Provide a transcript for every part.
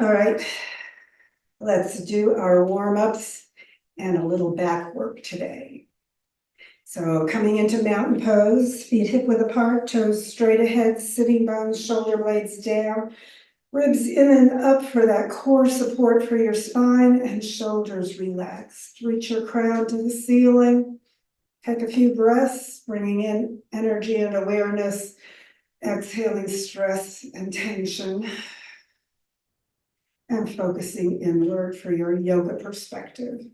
All right, let's do our warm-ups and a little back work today. So coming into mountain pose, feet hip width apart, toes straight ahead, sitting bones, shoulder blades down, ribs in and up for that core support for your spine, and shoulders relaxed. Reach your crown to the ceiling. Take a few breaths, bringing in energy and awareness, exhaling stress and tension, and focusing inward for your yoga perspective.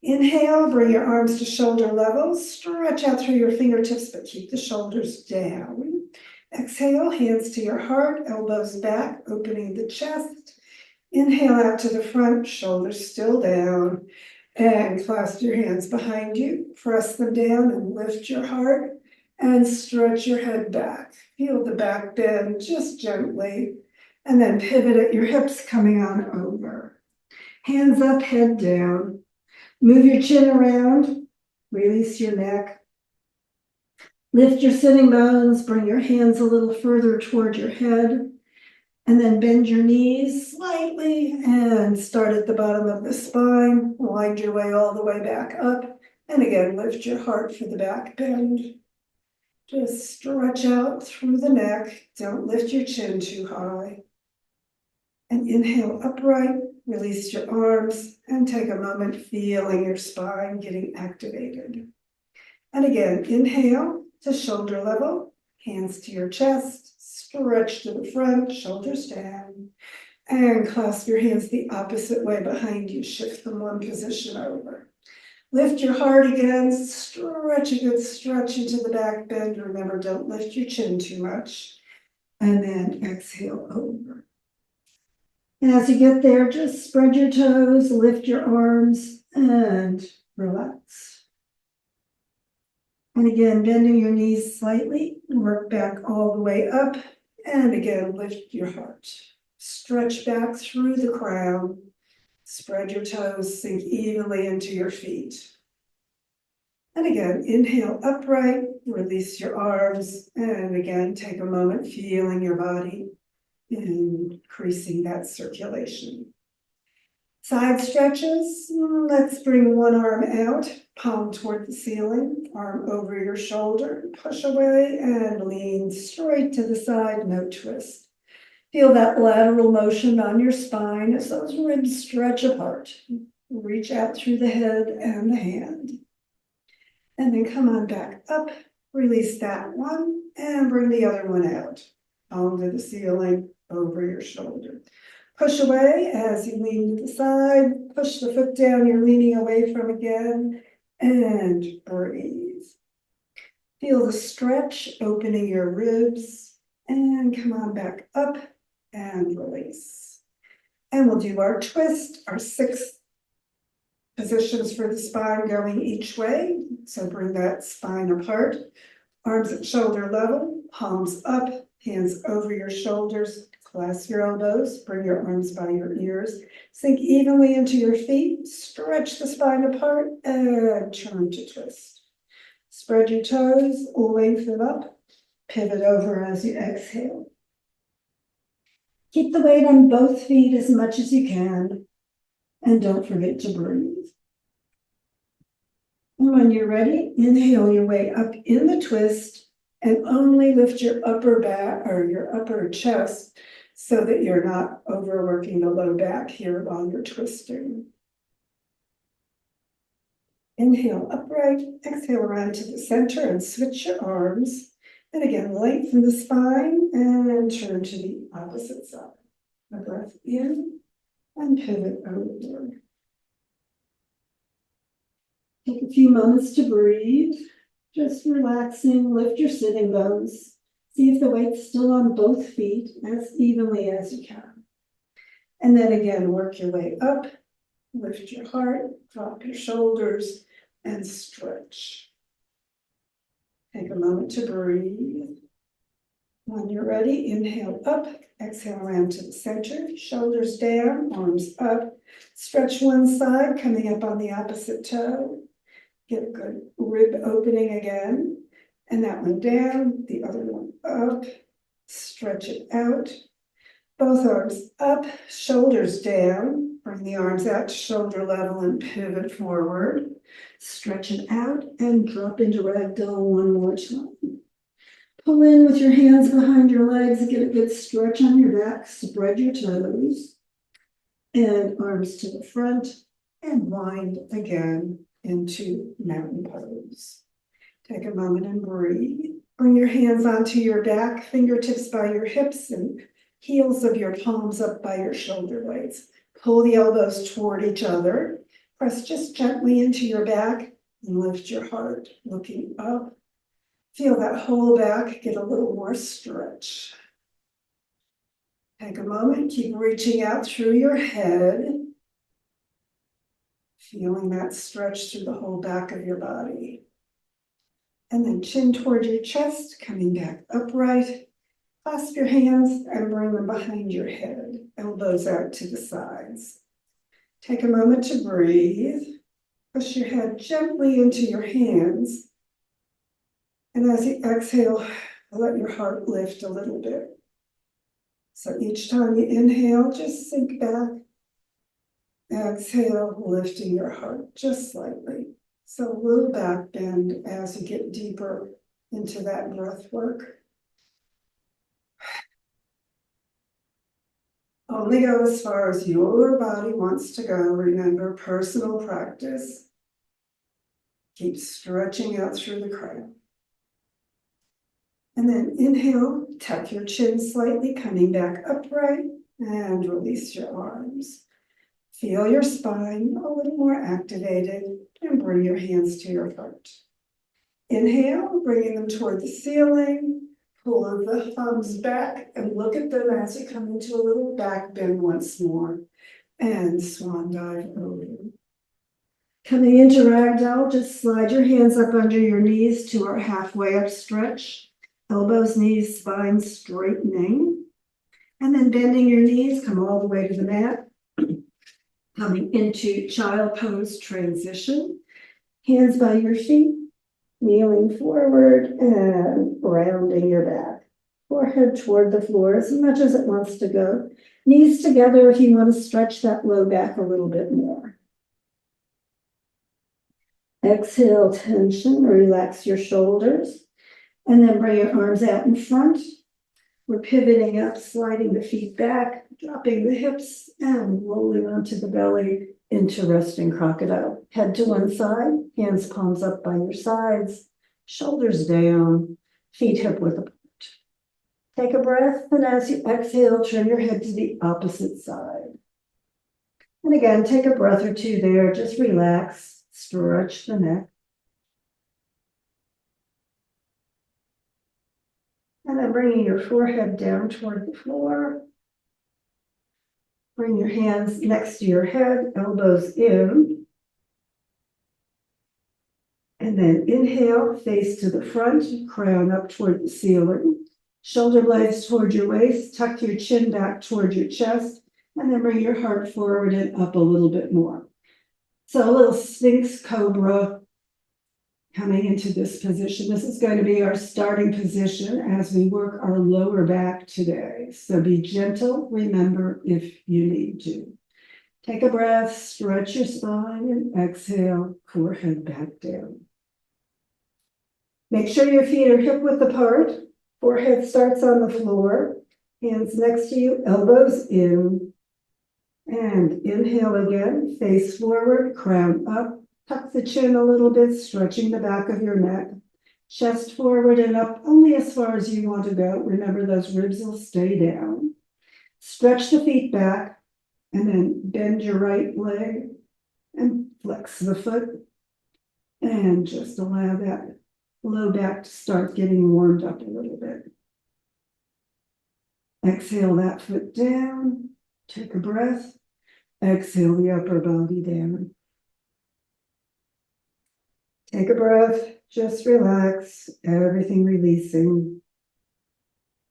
Inhale, bring your arms to shoulder level, stretch out through your fingertips, but keep the shoulders down. Exhale, hands to your heart, elbows back, opening the chest. Inhale out to the front, shoulders still down, and clasp your hands behind you. Press them down and lift your heart and stretch your head back. Feel the back bend just gently, and then pivot at your hips coming on over. Hands up, head down. Move your chin around, release your neck. Lift your sitting bones, bring your hands a little further toward your head, and then bend your knees slightly and start at the bottom of the spine. Wind your way all the way back up, and again, lift your heart for the back bend. Just stretch out through the neck. Don't lift your chin too high. And inhale upright, release your arms, and take a moment feeling your spine getting activated. And again, inhale to shoulder level, hands to your chest, stretch to the front, shoulders down, and clasp your hands the opposite way behind you. Shift from one position over. Lift your heart again, stretch a good stretch into the back bend. Remember, don't lift your chin too much. And then exhale over. And as you get there, just spread your toes, lift your arms, and relax. And again, bending your knees slightly, work back all the way up, and again, lift your heart. Stretch back through the crown, spread your toes, sink evenly into your feet. And again, inhale upright, release your arms, and again, take a moment feeling your body, increasing that circulation. Side stretches, let's bring one arm out, palm toward the ceiling, arm over your shoulder, push away and lean straight to the side, no twist. Feel that lateral motion on your spine as those ribs stretch apart. Reach out through the head and the hand. And then come on back up, release that one, and bring the other one out. Palm to the ceiling, over your shoulder. Push away as you lean to the side, push the foot down you're leaning away from again, and breathe. Feel the stretch, opening your ribs, and come on back up and release. And we'll do our twist, our 6 positions for the spine going each way. So bring that spine apart, arms at shoulder level, palms up, hands over your shoulders, clasp your elbows, bring your arms by your ears, sink evenly into your feet, stretch the spine apart, and turn to twist. Spread your toes, lengthen up, pivot over as you exhale. Keep the weight on both feet as much as you can, and don't forget to breathe. And when you're ready, inhale your way up in the twist, and only lift your upper back or your upper chest so that you're not overworking the low back here while you're twisting. Inhale upright, exhale around to the center and switch your arms. And again, lengthen the spine and turn to the opposite side. A breath in and pivot over. Take a few moments to breathe. Just relaxing, lift your sitting bones. See if the weight's still on both feet as evenly as you can. And then again, work your way up, lift your heart, drop your shoulders, and stretch. Take a moment to breathe. When you're ready, inhale up, exhale around to the center, shoulders down, arms up. Stretch one side, coming up on the opposite toe. Get a good rib opening again, and that one down, the other one up, stretch it out. Both arms up, shoulders down. Bring the arms out to shoulder level and pivot forward. Stretch it out and drop into ragdoll one more time. Pull in with your hands behind your legs. Get a good stretch on your back. Spread your toes. And arms to the front. And wind again into mountain pose. Take a moment and breathe. Bring your hands onto your back, fingertips by your hips and heels of your palms up by your shoulder blades. Pull the elbows toward each other. Press just gently into your back and lift your heart, looking up. Feel that whole back get a little more stretch. Take a moment, keep reaching out through your head. Feeling that stretch through the whole back of your body. And then chin toward your chest, coming back upright. Clasp your hands and bring them behind your head, elbows out to the sides. Take a moment to breathe. Push your head gently into your hands. And as you exhale, let your heart lift a little bit. So each time you inhale, just sink back. Exhale, lifting your heart just slightly. So a little back bend as you get deeper into that breath work. Only go as far as your body wants to go. Remember, personal practice. Keep stretching out through the crown. And then inhale, tuck your chin slightly, coming back upright, and release your arms. Feel your spine a little more activated, and bring your hands to your heart. Inhale, bringing them toward the ceiling. Pull the thumbs back and look at them as you come into a little back bend once more. And swan dive over. Coming into ragdoll, just slide your hands up under your knees to our halfway up stretch. Elbows, knees, spine straightening. And then bending your knees, come all the way to the mat. Coming into child pose transition. Hands by your feet. Kneeling forward and rounding your back. Forehead toward the floor as much as it wants to go. Knees together if you want to stretch that low back a little bit more. Exhale, tension, relax your shoulders. And then bring your arms out in front. We're pivoting up, sliding the feet back, dropping the hips, and rolling onto the belly into resting crocodile. Head to one side, hands palms up by your sides, shoulders down, feet hip width apart. Take a breath, and as you exhale, turn your head to the opposite side. And again, take a breath or two there, just relax, stretch the neck. And then bringing your forehead down toward the floor. Bring your hands next to your head, elbows in. And then inhale, face to the front, crown up toward the ceiling. Shoulder blades toward your waist, tuck your chin back toward your chest, and then bring your heart forward and up a little bit more. So a little Sphinx Cobra coming into this position. This is going to be our starting position as we work our lower back today. So be gentle, remember, if you need to. Take a breath, stretch your spine, and exhale, forehead back down. Make sure your feet are hip width apart. Forehead starts on the floor. Hands next to you, elbows in. And inhale again, face forward, crown up. Tuck the chin a little bit, stretching the back of your neck. Chest forward and up, only as far as you want to go. Remember, those ribs will stay down. Stretch the feet back, and then bend your right leg and flex the foot. And just allow that low back to start getting warmed up a little bit. Exhale that foot down. Take a breath. Exhale the upper body down. Take a breath, just relax, everything releasing.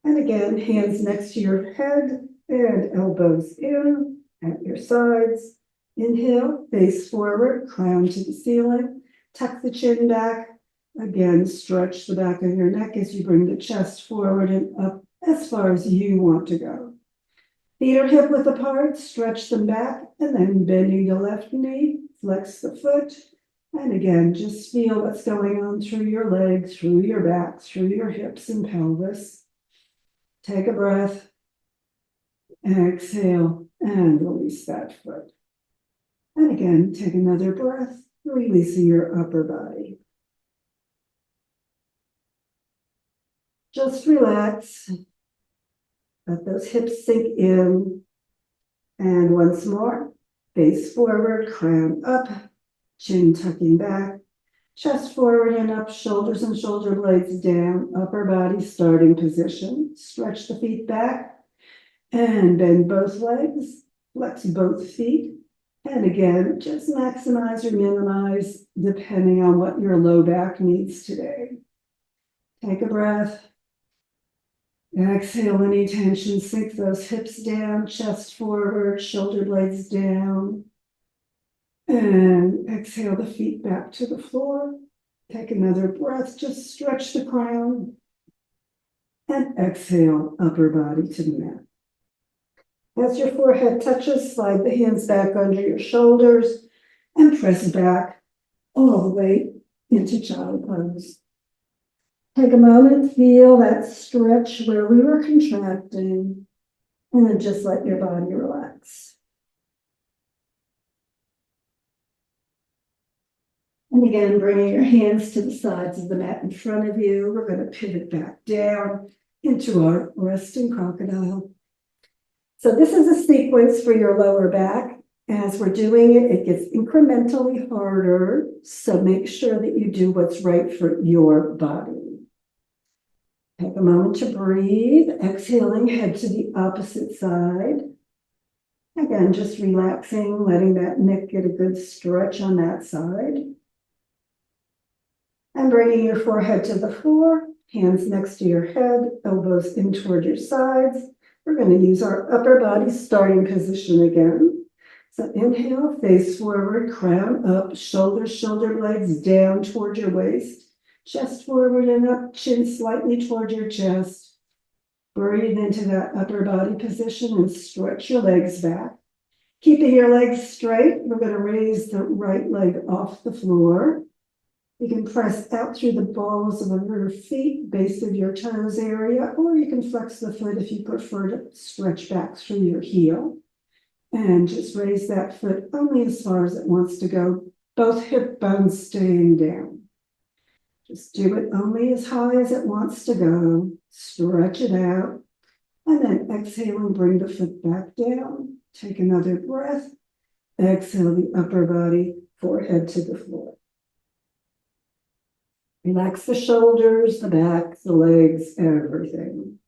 And again, hands next to your head and elbows in at your sides. Inhale, face forward, crown to the ceiling. Tuck the chin back. Again, stretch the back of your neck as you bring the chest forward and up as far as you want to go. Feet are hip width apart, stretch them back, and then bending the left knee, flex the foot. And again, just feel what's going on through your legs, through your back, through your hips and pelvis. Take a breath, exhale, and release that foot. And again, take another breath, releasing your upper body. Just relax. Let those hips sink in. And once more, face forward, crown up, chin tucking back, chest forward and up, shoulders and shoulder blades down, upper body starting position. Stretch the feet back and bend both legs, flex both feet. And again, just maximize or minimize depending on what your low back needs today. Take a breath. Exhale any tension, sink those hips down, chest forward, shoulder blades down. And exhale the feet back to the floor. Take another breath, just stretch the crown. And exhale, upper body to the mat. As your forehead touches, slide the hands back under your shoulders and press back all the way into child pose. Take a moment, feel that stretch where we were contracting, and then just let your body relax. And again, bringing your hands to the sides of the mat in front of you, we're going to pivot back down into our resting crocodile. So this is a sequence for your lower back. As we're doing it, it gets incrementally harder, so make sure that you do what's right for your body. Take a moment to breathe, exhaling, head to the opposite side. Again, just relaxing, letting that neck get a good stretch on that side. And bringing your forehead to the floor, hands next to your head, elbows in toward your sides. We're going to use our upper body starting position again. So inhale, face forward, crown up, shoulders, shoulder blades down toward your waist. Chest forward and up, chin slightly toward your chest. Breathe into that upper body position and stretch your legs back. Keeping your legs straight, we're going to raise the right leg off the floor. You can press out through the balls of your feet, base of your toes area, or you can flex the foot if you prefer to stretch back through your heel. And just raise that foot only as far as it wants to go, both hip bones staying down. Just do it only as high as it wants to go. Stretch it out. And then exhale and bring the foot back down. Take another breath. Exhale the upper body, forehead to the floor. Relax the shoulders, the back, the legs, everything.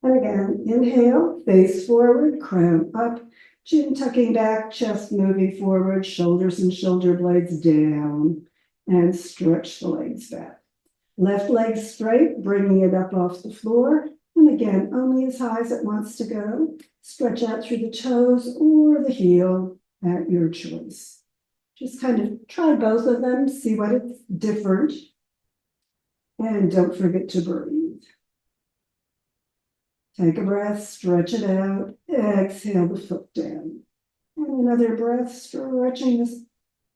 And again, inhale, face forward, crown up, chin tucking back, chest moving forward, shoulders and shoulder blades down. And stretch the legs back. Left leg straight, bringing it up off the floor. And again, only as high as it wants to go. Stretch out through the toes or the heel at your choice. Just kind of try both of them, see what it's different. And don't forget to breathe. Take a breath, stretch it out. Exhale the foot down. And another breath, stretching the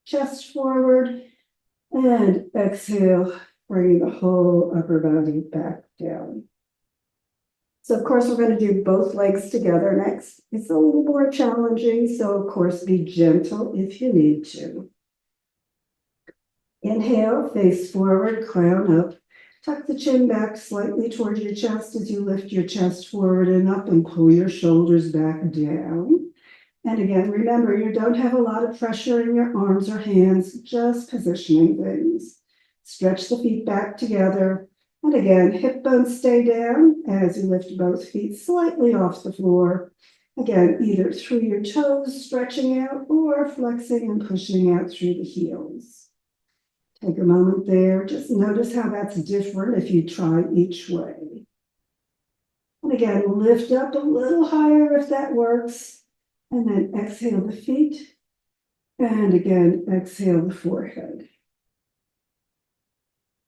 chest forward. And exhale, bringing the whole upper body back down. So of course, we're going to do both legs together next. It's a little more challenging, so of course, be gentle if you need to. Inhale, face forward, crown up. Tuck the chin back slightly towards your chest as you lift your chest forward and up and pull your shoulders back down. And again, remember, you don't have a lot of pressure in your arms or hands, just positioning things. Stretch the feet back together. And again, hip bones stay down as you lift both feet slightly off the floor. Again, either through your toes, stretching out, or flexing and pushing out through the heels. Take a moment there. Just notice how that's different if you try each way. And again, lift up a little higher if that works. And then exhale the feet. And again, exhale the forehead.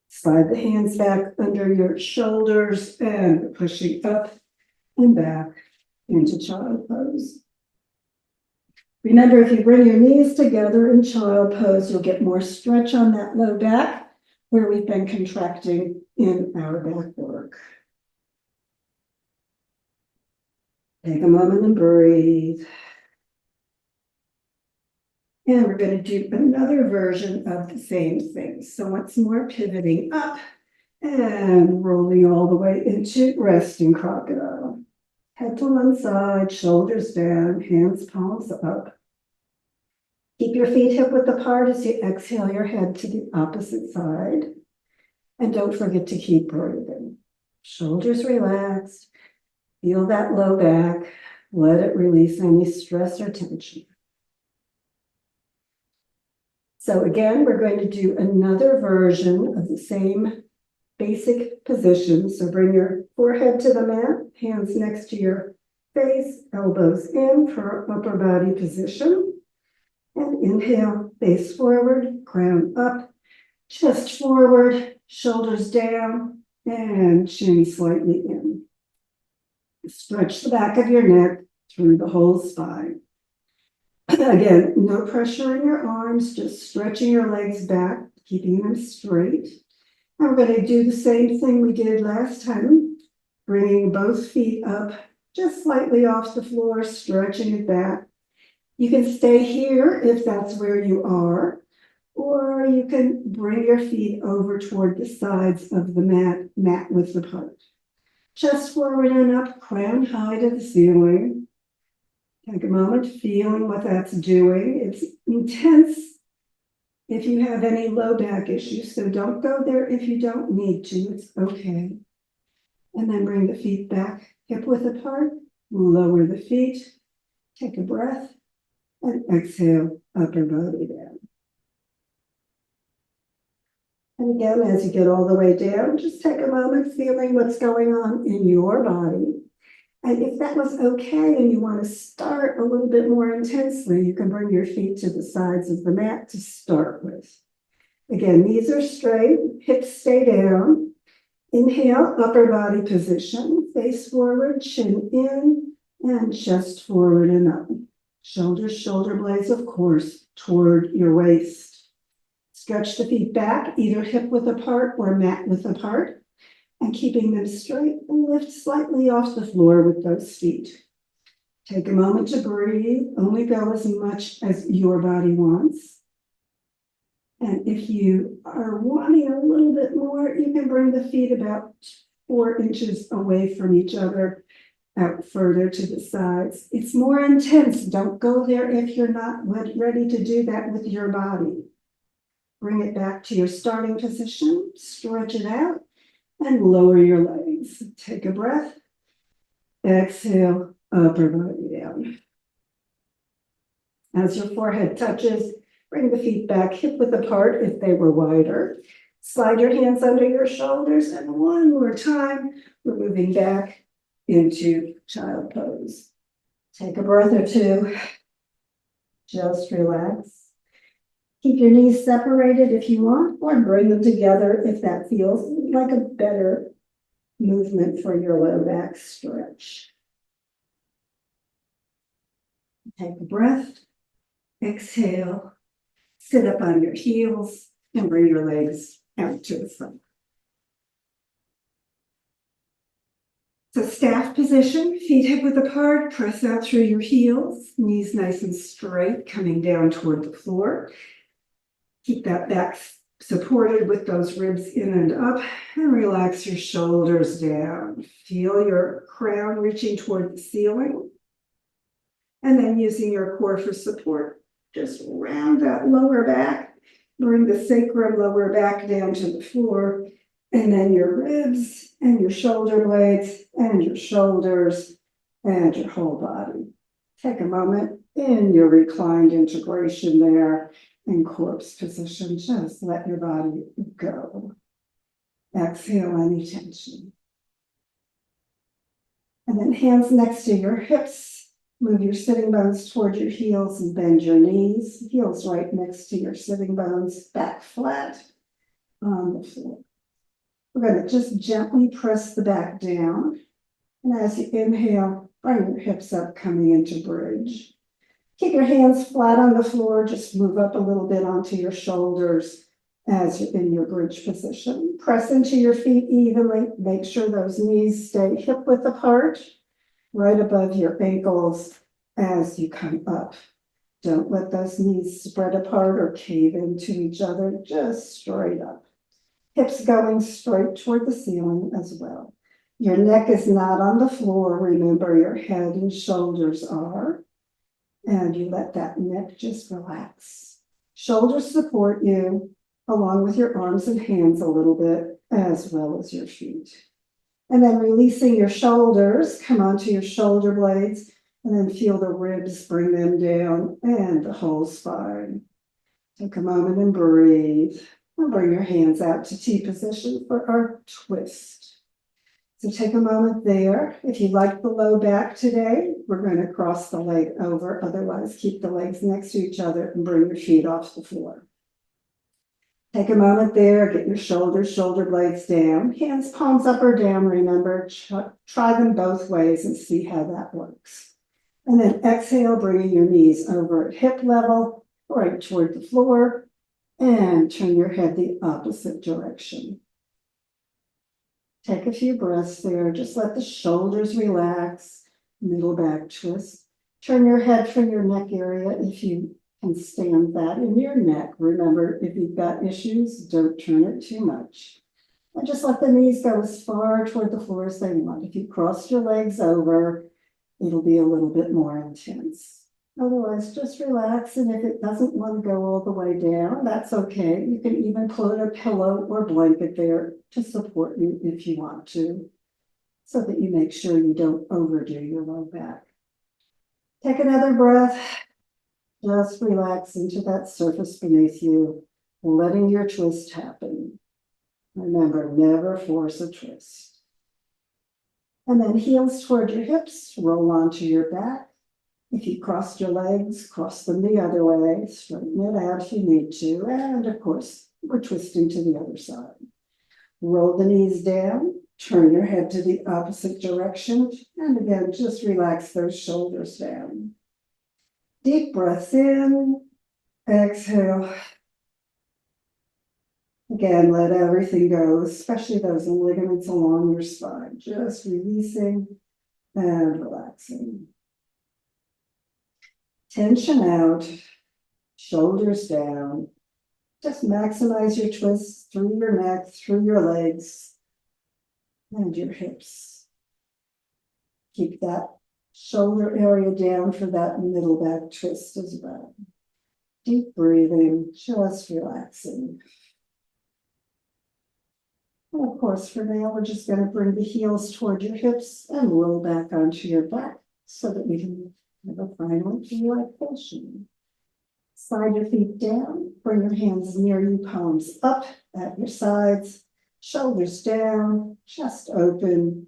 Slide the hands back under your shoulders and pushing up and back. into child pose. Remember, if you bring your knees together in child pose, you'll get more stretch on that low back where we've been contracting in our back work. Take a moment and breathe. And we're going to do another version of the same thing. So once more, pivoting up and rolling all the way into resting crocodile. Head to one side, shoulders down, hands palms up. Keep your feet hip width apart as you exhale your head to the opposite side. And don't forget to keep breathing. Shoulders relaxed. Feel that low back. Let it release any stress or tension. So again, we're going to do another version of the same basic position. So bring your forehead to the mat, hands next to your face, elbows in for upper body position. And inhale, face forward, crown up, chest forward, shoulders down, and chin slightly in. Stretch the back of your neck through the whole spine. Again, no pressure in your arms, just stretching your legs back, keeping them straight. And we're going to do the same thing we did last time, bringing both feet up just slightly off the floor, stretching it back. You can stay here if that's where you are, or you can bring your feet over toward the sides of the mat width apart. Chest forward and up, crown high to the ceiling. Take a moment, feeling what that's doing. It's intense if you have any low back issues, so don't go there if you don't need to. It's okay. And then bring the feet back, hip width apart, lower the feet, take a breath, and exhale, upper body down. And again, as you get all the way down, just take a moment feeling what's going on in your body. And if that was okay and you want to start a little bit more intensely, you can bring your feet to the sides of the mat to start with. Again, knees are straight, hips stay down. Inhale, upper body position, face forward, chin in, and chest forward and up. Shoulders, shoulder blades, of course, toward your waist. Stretch the feet back, either hip width apart or mat width apart. And keeping them straight, lift slightly off the floor with those feet. Take a moment to breathe. Only go as much as your body wants. And if you are wanting a little bit more, you can bring the feet about 4 inches away from each other, out further to the sides. It's more intense. Don't go there if you're not ready to do that with your body. Bring it back to your starting position, stretch it out, and lower your legs. Take a breath. Exhale, upper body down. As your forehead touches, bring the feet back, hip width apart if they were wider. Slide your hands under your shoulders, and one more time, we're moving back into child pose. Take a breath or two. Just relax. Keep your knees separated if you want, or bring them together if that feels like a better movement for your low back stretch. Take a breath, exhale, sit up on your heels, and bring your legs out to the front. So staff position, feet hip width apart, press out through your heels, knees nice and straight, coming down toward the floor. Keep that back supported with those ribs in and up, and relax your shoulders down. Feel your crown reaching toward the ceiling. And then using your core for support, just round that lower back, bring the sacrum lower back down to the floor, and then your ribs and your shoulder blades and your shoulders and your whole body. Take a moment in your reclined integration there. In corpse position, just let your body go. Exhale any tension. And then hands next to your hips. Move your sitting bones toward your heels and bend your knees. Heels right next to your sitting bones, back flat on the floor. We're going to just gently press the back down And as you inhale, bring your hips up, coming into bridge. Keep your hands flat on the floor, just move up a little bit onto your shoulders as you're in your bridge position. Press into your feet evenly, make sure those knees stay hip width apart, right above your ankles as you come up. Don't let those knees spread apart or cave into each other, just straight up. Hips going straight toward the ceiling as well. Your neck is not on the floor. Remember, your head and shoulders are. And you let that neck just relax. Shoulders support you, along with your arms and hands a little bit, as well as your feet. And then releasing your shoulders, come onto your shoulder blades, and then feel the ribs, bring them down, and the whole spine. Take a moment and breathe. And bring your hands out to T position for our twist. So take a moment there. If you like the low back today, we're going to cross the leg over. Otherwise, keep the legs next to each other and bring your feet off the floor. Take a moment there, get your shoulders, shoulder blades down, hands palms up or down. Remember, try them both ways and see how that works. And then exhale, bringing your knees over at hip level, right toward the floor, and turn your head the opposite direction. Take a few breaths there. Just let the shoulders relax, middle back twist. Turn your head from your neck area if you can stand that in your neck. Remember, if you've got issues, don't turn it too much. And just let the knees go as far toward the floor as they want. If you cross your legs over, it'll be a little bit more intense. Otherwise, just relax, and if it doesn't want to go all the way down, that's okay. You can even put a pillow or blanket there to support you if you want to, so that you make sure you don't overdo your low back. Take another breath. Just relax into that surface beneath you, letting your twist happen. Remember, never force a twist. And then heels toward your hips, roll onto your back. If you crossed your legs, cross them the other way, straighten it out if you need to. And of course, we're twisting to the other side. Roll the knees down, turn your head to the opposite direction. And again, just relax those shoulders down. Deep breaths in, exhale. Again, let everything go, especially those ligaments along your spine. Just releasing and relaxing. Tension out, shoulders down. Just maximize your twists through your neck, through your legs, and your hips. Keep that shoulder area down for that middle back twist as well. Deep breathing, just relaxing. And of course, for now, we're just going to bring the heels toward your hips and roll back onto your back so that we can have a final relaxation. Slide your feet down, bring your hands near you, palms up at your sides, shoulders down, chest open.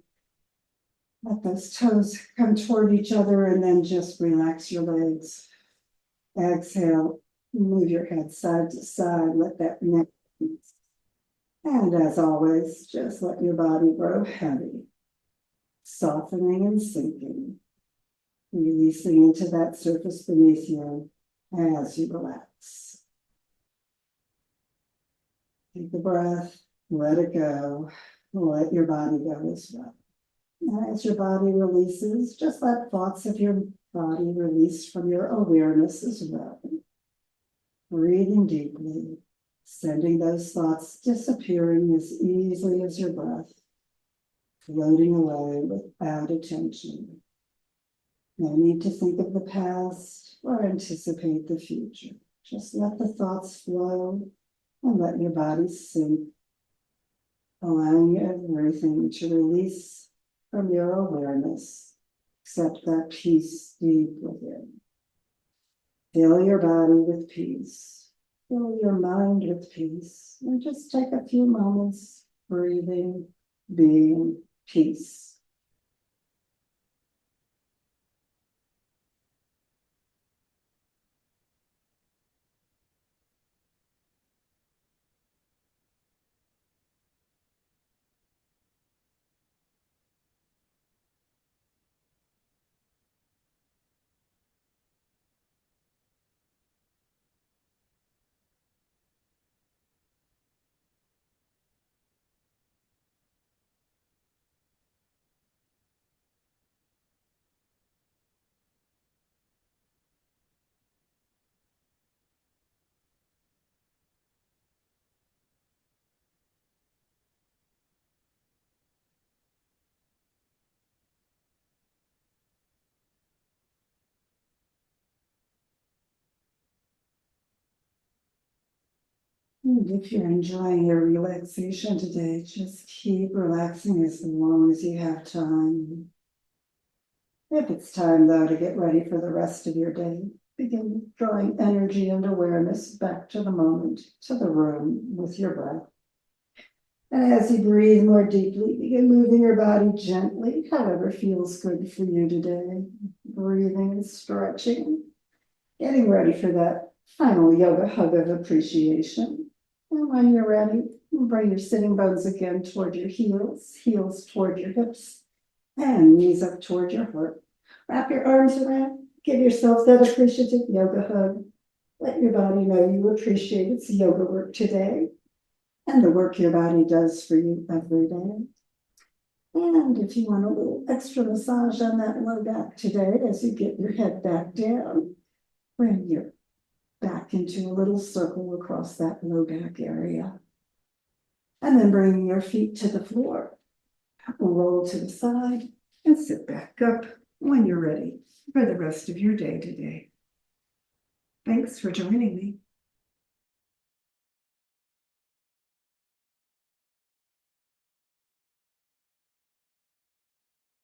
Let those toes come toward each other and then just relax your legs. Exhale, move your head side to side, let that neck release. And as always, just let your body grow heavy, softening and sinking, releasing into that surface beneath you as you relax. Take the breath, let it go, let your body go as well. And as your body releases, just let thoughts of your body release from your awareness as well. Breathing deeply, sending those thoughts disappearing as easily as your breath, floating away without attention. No need to think of the past or anticipate the future. Just let the thoughts flow and let your body sink, allowing everything to release from your awareness, except that peace deep within. Fill your body with peace. Fill your mind with peace. And just take a few moments breathing, being peace. And if you're enjoying your relaxation today, just keep relaxing as long as you have time. If it's time, though, to get ready for the rest of your day, begin drawing energy and awareness back to the moment, to the room with your breath. And as you breathe more deeply, begin moving your body gently, however feels good for you today. Breathing and stretching, getting ready for that final yoga hug of appreciation. And when you're ready, bring your sitting bones again toward your heels, heels toward your hips, and knees up toward your heart. Wrap your arms around, give yourself that appreciative yoga hug. Let your body know you appreciate its yoga work today and the work your body does for you every day. And if you want a little extra massage on that low back today, as you get your head back down, bring your back into a little circle across that low back area. And then bring your feet to the floor. Roll to the side and sit back up when you're ready for the rest of your day today. Thanks for joining me.